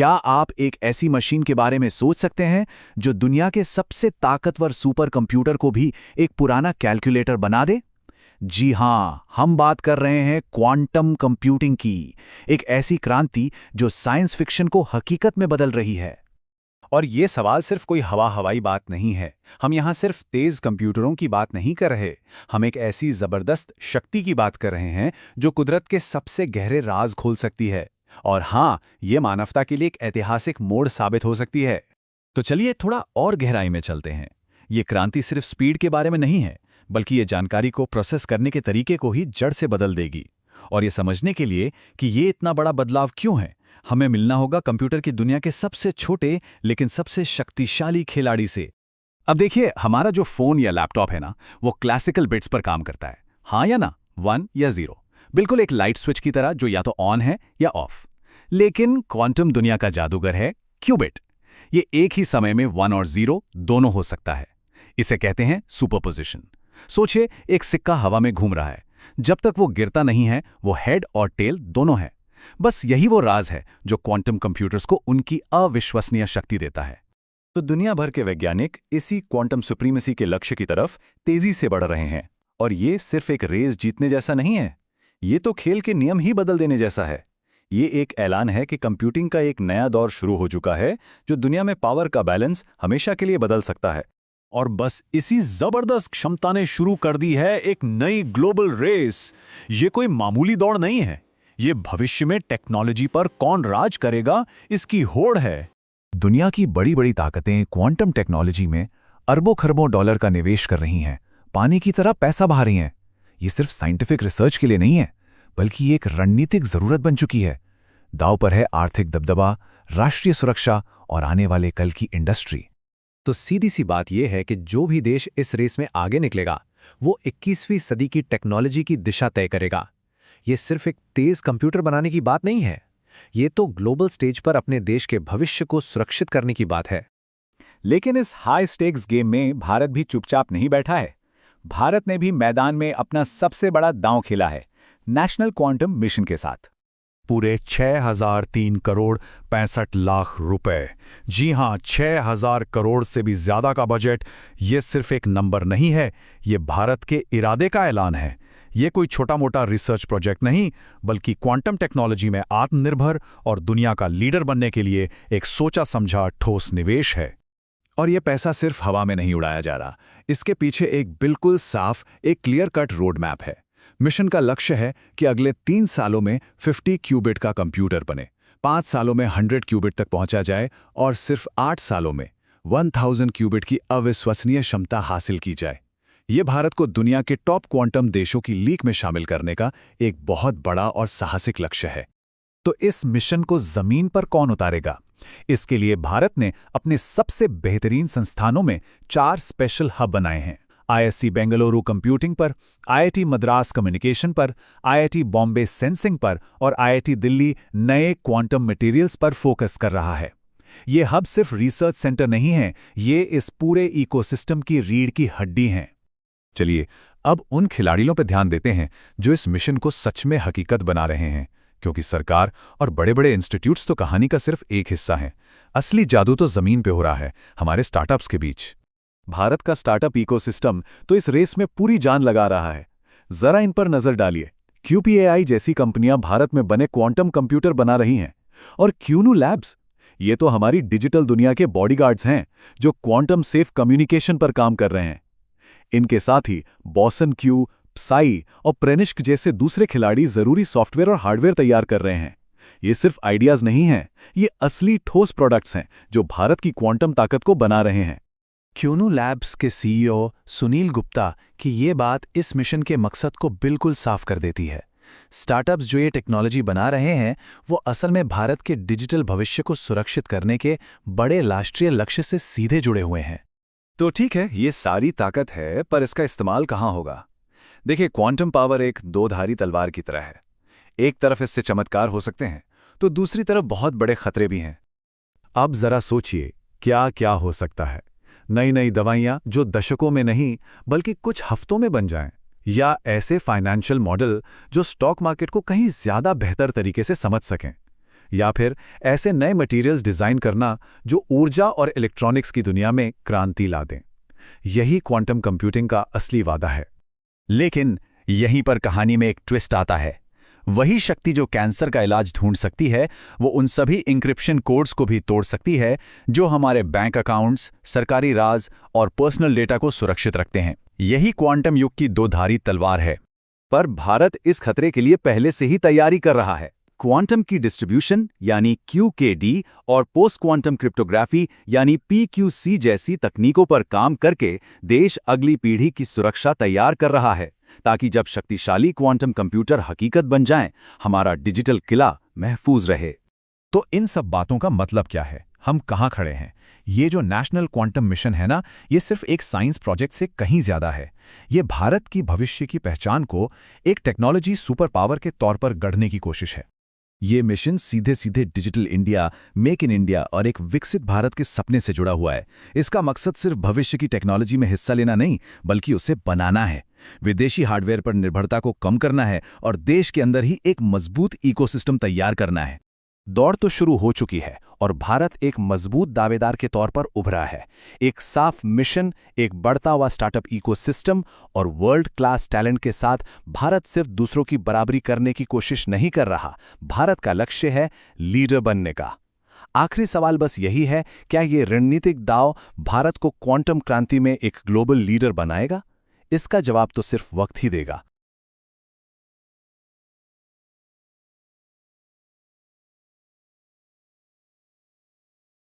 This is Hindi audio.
क्या आप एक ऐसी मशीन के बारे में सोच सकते हैं जो दुनिया के सबसे ताकतवर सुपर कंप्यूटर को भी एक पुराना कैलकुलेटर बना दे? जी हां, हम बात कर रहे हैं क्वांटम कंप्यूटिंग की, एक ऐसी क्रांति जो साइंस फिक्शन को हकीकत में बदल रही है। और ये सवाल सिर्फ कोई हवाई बात नहीं है। हम यहाँ सिर्फ तेज कंप्यूटरों की बात नहीं कर रहे। हम एक ऐसी जबरदस्त शक्ति की बात कर रहे हैं जो कुदरत के सबसे गहरे राज खोल सकती है। और हाँ, ये मानवता के लिए एक ऐतिहासिक मोड़ साबित हो सकती है। तो चलिए थोड़ा और गहराई में चलते हैं। ये क्रांति सिर्फ स्पीड के बारे में नहीं है, बल्कि ये जानकारी को प्रोसेस करने के तरीके को ही जड़ से बदल देगी। और ये समझने के लिए कि ये इतना बड़ा बदलाव क्यों है, हमें मिलना होगा कंप्यूटर की दुनिया के सबसे छोटे लेकिन सबसे शक्तिशाली खिलाड़ी से। अब देखिए, हमारा जो फोन या लैपटॉप है ना, वो क्लासिकल बिट्स पर काम करता है, हाँ या ना, 1 या 0, बिल्कुल एक लाइट स्विच की तरह जो या तो ऑन है या ऑफ। लेकिन क्वांटम दुनिया का जादूगर है क्यूबिट। ये एक ही समय में 1 और 0 दोनों हो सकता है। इसे कहते हैं सुपरपोजिशन। सोचिए, एक सिक्का हवा में घूम रहा है, जब तक वो गिरता नहीं है वो हेड और टेल दोनों है। बस यही वो राज है जो क्वांटम कंप्यूटर्स को उनकी अविश्वसनीय शक्ति देता है। तो दुनिया भर के वैज्ञानिक इसी क्वांटम सुप्रीमेसी के लक्ष्य की तरफ तेजी से बढ़ रहे हैं। और ये सिर्फ एक रेस जीतने जैसा नहीं है, ये तो खेल के नियम ही बदल देने जैसा है। ये एक ऐलान है कि कंप्यूटिंग का एक नया दौर शुरू हो चुका है जो दुनिया में पावर का बैलेंस हमेशा के लिए बदल सकता है। और बस इसी जबरदस्त क्षमता ने शुरू कर दी है एक नई ग्लोबल रेस। ये कोई मामूली दौड़ नहीं है, ये भविष्य में टेक्नोलॉजी पर कौन राज करेगा इसकी होड़ है। दुनिया की बड़ी बड़ी ताकतें क्वांटम टेक्नोलॉजी में अरबों खरबों डॉलर का निवेश कर रही हैं, पानी की तरह पैसा बहा रही हैं। ये सिर्फ साइंटिफिक रिसर्च के लिए नहीं है, बल्कि ये एक रणनीतिक जरूरत बन चुकी है। दांव पर है आर्थिक दबदबा, राष्ट्रीय सुरक्षा और आने वाले कल की इंडस्ट्री। तो सीधी सी बात यह है कि जो भी देश इस रेस में आगे निकलेगा वो 21वीं सदी की टेक्नोलॉजी की दिशा तय करेगा। ये सिर्फ एक तेज कंप्यूटर बनाने की बात नहीं है, ये तो ग्लोबल स्टेज पर अपने देश के भविष्य को सुरक्षित करने की बात है। लेकिन इस हाई स्टेक्स गेम में भारत भी चुपचाप नहीं बैठा है। भारत ने भी मैदान में अपना सबसे बड़ा दांव खेला है, नेशनल क्वांटम मिशन के साथ। पूरे 6003 करोड़ 65 लाख रुपए। जी हां, 6000 करोड़ से भी ज्यादा का बजट। ये सिर्फ एक नंबर नहीं है, ये भारत के इरादे का ऐलान है। ये कोई छोटा मोटा रिसर्च प्रोजेक्ट नहीं, बल्कि क्वांटम टेक्नोलॉजी में आत्मनिर्भर और दुनिया का लीडर बनने के लिए एक सोचा समझा ठोस निवेश है। और ये पैसा सिर्फ हवा में नहीं उड़ाया जा रहा, इसके पीछे एक बिल्कुल साफ, एक क्लियर कट रोड मैप है। मिशन का लक्ष्य है कि अगले 3 सालों में 50 क्यूबिट का कंप्यूटर बने, 5 सालों में 100 क्यूबिट तक पहुंचा जाए और सिर्फ 8 सालों में 1000 क्यूबिट की अविश्वसनीय क्षमता हासिल की जाए। ये भारत को दुनिया के टॉप क्वांटम देशों की लीग में शामिल करने का एक बहुत बड़ा और साहसिक लक्ष्य है। तो इस मिशन को जमीन पर कौन उतारेगा? इसके लिए भारत ने अपने सबसे बेहतरीन संस्थानों में 4 स्पेशल हब बनाए हैं। आईएससी बेंगलुरु कंप्यूटिंग पर, आईआईटी मद्रास कम्युनिकेशन पर, आईआईटी बॉम्बे सेंसिंग पर और आईआईटी दिल्ली नए क्वांटम मटेरियल्स पर फोकस कर रहा है। ये हब सिर्फ रिसर्च सेंटर नहीं है, ये इस पूरे इकोसिस्टम की रीढ़ की हड्डी हैं। चलिए अब उन खिलाड़ियों पर ध्यान देते हैं जो इस मिशन को सच में हकीकत बना रहे हैं, क्योंकि सरकार और बड़े बड़े इंस्टीट्यूट्स तो कहानी का सिर्फ एक हिस्सा हैं। असली जादू तो जमीन पे हो रहा है, हमारे स्टार्टअप्स के बीच। भारत का स्टार्टअप इकोसिस्टम तो इस रेस में पूरी जान लगा रहा है। जरा इन पर नजर डालिए। QPAI जैसी कंपनियां भारत में बने क्वांटम कंप्यूटर बना रही हैं। और क्यूनू लैब्स, ये तो हमारी डिजिटल दुनिया के बॉडीगार्ड्स हैं जो क्वांटम सेफ कम्युनिकेशन पर काम कर रहे हैं। इनके साथ ही बॉसन क्यू, प्साई और प्रेनिश्क जैसे दूसरे खिलाड़ी जरूरी सॉफ्टवेयर और हार्डवेयर तैयार कर रहे हैं। ये सिर्फ आइडियाज नहीं हैं, ये असली ठोस प्रोडक्ट्स हैं जो भारत की क्वांटम ताकत को बना रहे हैं। क्यूनू लैब्स के सीईओ सुनील गुप्ता की ये बात इस मिशन के मकसद को बिल्कुल साफ कर देती है। स्टार्टअप्स जो ये टेक्नोलॉजी बना रहे हैं वो असल में भारत के डिजिटल भविष्य को सुरक्षित करने के बड़े राष्ट्रीय लक्ष्य से सीधे जुड़े हुए हैं। तो ठीक है, ये सारी ताकत है, पर इसका इस्तेमाल कहाँ होगा? देखिए, क्वांटम पावर एक दो-धारी तलवार की तरह है। एक तरफ इससे चमत्कार हो सकते हैं, तो दूसरी तरफ बहुत बड़े खतरे भी हैं। अब जरा सोचिए, क्या क्या हो सकता है। नई नई दवाइयां जो दशकों में नहीं बल्कि कुछ हफ्तों में बन जाएं, या ऐसे फाइनेंशियल मॉडल जो स्टॉक मार्केट को कहीं ज्यादा बेहतर तरीके से समझ सकें। या फिर ऐसे नए मटेरियल्स डिज़ाइन करना जो ऊर्जा और इलेक्ट्रॉनिक्स की दुनिया में क्रांति ला दें। यही क्वांटम कंप्यूटिंग का असली वादा है। लेकिन यहीं पर कहानी में एक ट्विस्ट आता है। वही शक्ति जो कैंसर का इलाज ढूंढ सकती है, वो उन सभी इंक्रिप्शन कोड्स को भी तोड़ सकती है जो हमारे बैंक अकाउंट्स, सरकारी राज और पर्सनल डेटा को सुरक्षित रखते हैं। यही क्वांटम युग की दो धारी तलवार है। पर भारत इस खतरे के लिए पहले से ही तैयारी कर रहा है। क्वांटम की डिस्ट्रीब्यूशन यानी QKD और पोस्ट क्वांटम क्रिप्टोग्राफी यानी PQC जैसी तकनीकों पर काम करके देश अगली पीढ़ी की सुरक्षा तैयार कर रहा है, ताकि जब शक्तिशाली क्वांटम कंप्यूटर हकीकत बन जाएं, हमारा डिजिटल किला महफूज रहे। तो इन सब बातों का मतलब क्या है? हम कहाँ खड़े हैं? ये जो नेशनल क्वांटम मिशन है ना, ये सिर्फ एक साइंस प्रोजेक्ट से कहीं ज्यादा है। ये भारत की भविष्य की पहचान को एक टेक्नोलॉजी सुपर पावर के तौर पर गढ़ने की कोशिश है। ये मिशन सीधे सीधे digital India, make in India और एक विकसित भारत के सपने से जुड़ा हुआ है। इसका मकसद सिर्फ भविष्य की टेक्नोलॉजी में हिस्सा लेना नहीं, बल्कि उसे बनाना है। विदेशी हार्डवेयर पर निर्भरता को कम करना है और देश के अंदर ही एक मजबूत इकोसिस्टम तैयार करना है। दौड़ तो शुरू हो चुकी है और भारत एक मजबूत दावेदार के तौर पर उभरा है। एक साफ मिशन, एक बढ़ता हुआ स्टार्टअप इकोसिस्टम और वर्ल्ड क्लास टैलेंट के साथ भारत सिर्फ दूसरों की बराबरी करने की कोशिश नहीं कर रहा। भारत का लक्ष्य है लीडर बनने का। आखिरी सवाल बस यही है, क्या ये रणनीतिक दांव भारत को क्वांटम क्रांति में एक ग्लोबल लीडर बनाएगा? इसका जवाब तो सिर्फ वक्त ही देगा।